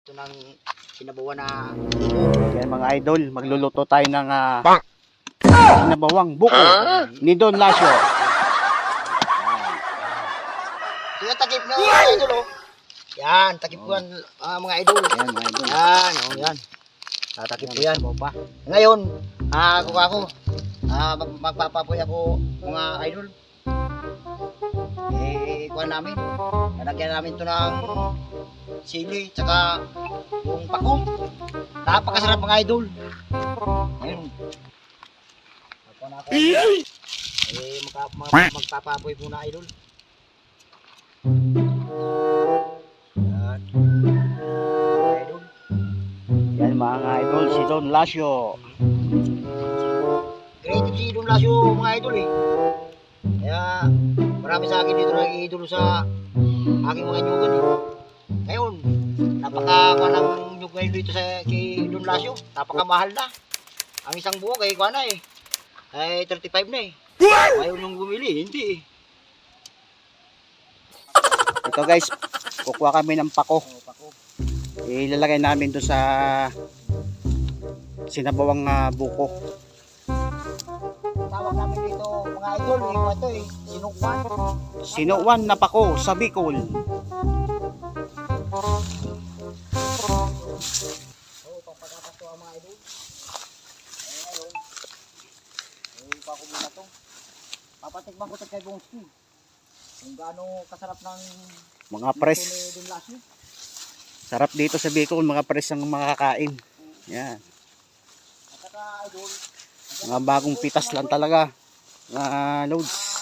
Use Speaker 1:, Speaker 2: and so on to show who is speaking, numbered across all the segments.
Speaker 1: Ito ng sinabawan na
Speaker 2: Yan mga idol, magluluto tayo ng sinabawang buko ni Don Lasio.
Speaker 1: ito yung takip na mga idol, oh. Yan, takip ko yan, mga idol.
Speaker 2: Yan mga idol.
Speaker 1: Yan, oh, yan. Tatakip ko yan. Ngayon, ako, magpapapoy ako mga idol. Kuha namin. Lalagyan namin ito ng sili, tsaka yung pako. Napakasarap mga idol. Ngayon, magkuha na ako. Magpapapoy muna idol. Yan. Idol.
Speaker 2: Yan mga idol, si Don Lasio.
Speaker 1: Creative si Don Lasio mga idol eh. Kaya marami sa akin dito nag-idol sa aking mga nyugan eh. Ngayon, napaka ng nyug ngayon dito sa kay Don Lasio. Napakamahal na. Ang isang buo kay kuha na eh. Ay 35 na eh. Ayaw nung bumili, hindi eh.
Speaker 2: Ito guys, kukuha kami ng pako.
Speaker 1: Pako.
Speaker 2: Ilalagay namin doon sa sinabawang buko.
Speaker 1: Tawag namin dito mga idol, yung ito eh, sinukwan.
Speaker 2: Sinuwan na pako sa Bicol.
Speaker 1: Oo, pampatatas to ang mga idol. Ayun, ayun. Pako muna to. Papatikman ko ito kay Bongski. Kung gaano kasarap ng
Speaker 2: Mga pres.
Speaker 1: luto ni Don Lasio.
Speaker 2: Sarap dito sa Bicol, mga pres ang makakain. Yan.
Speaker 1: At saka idol,
Speaker 2: Mga bagong pitas lang talaga. Loads.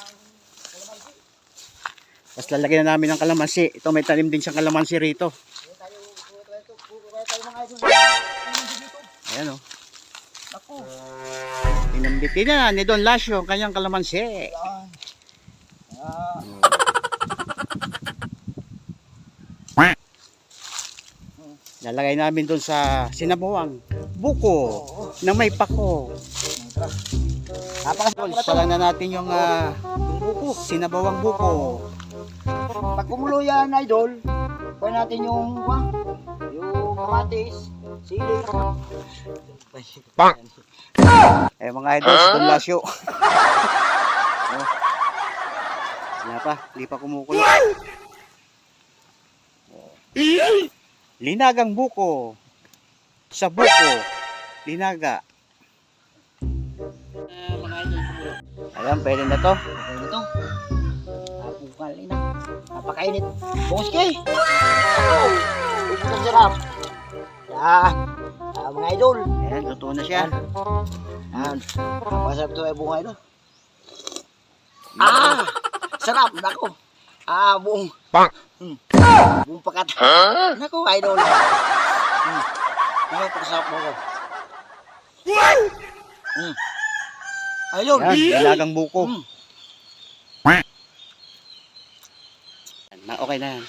Speaker 2: Tapos lalagyan na namin ng kalamansi. Ito may tanim din siyang kalamansi rito.
Speaker 1: tayo mga idol.
Speaker 2: Ayan o.
Speaker 1: Ako.
Speaker 2: Pinambitin na ni Don Lasio ang kanyang kalamansi.
Speaker 1: Yan.
Speaker 2: Lalagay namin doon sa sinabawang buko na may pako. Salang na natin yung
Speaker 1: buko.
Speaker 2: sinabawang buko.
Speaker 1: Pag kumulo yan idol, pwede natin yung kamatis, sili.
Speaker 2: Mga idol, si Don Lasio. Wala pa, hindi pa kumukulo. Linagang buko. Sa buko. Linaga.
Speaker 1: Mga idol,
Speaker 2: Ayan, pwede na to.
Speaker 1: okay na to. Napukal na. Napakainit. Bongski! Ito ang sarap. Yan. Mga idol.
Speaker 2: Ayan, totoo na siya.
Speaker 1: Yan. Napakasarap ito ay bunga idol. Sarap. Nako. Buong. Buong pakat. Nako, idol. Napakasarap mo ko. Idol.
Speaker 2: Ayan, linagang buko. Okay na yan.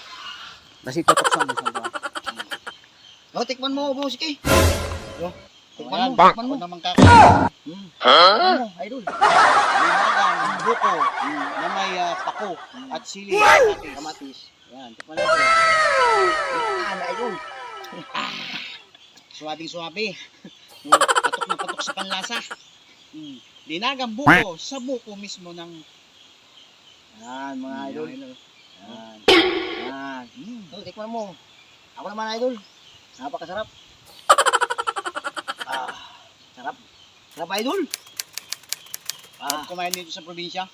Speaker 2: Basta itutuksan mo sa buwan.
Speaker 1: Tikman mo, Bongski. Tikman mo.
Speaker 2: Ako
Speaker 1: Tikman mo.
Speaker 2: naman kakain.
Speaker 1: Tikman mo, idol.
Speaker 2: Linagang buko na may pako at sili kamatis. Yan, tikman natin.
Speaker 1: Idol.
Speaker 2: Suwabing-suwabe. Patok na patok sa panlasa. Linagang buko sa buko mismo ng
Speaker 1: Yan, mga idol.
Speaker 2: Yan.
Speaker 1: Yan. Tikman mo. Ako naman, idol. Napakasarap. Sarap. Sarap, idol.
Speaker 2: Kumain dito sa probinsya.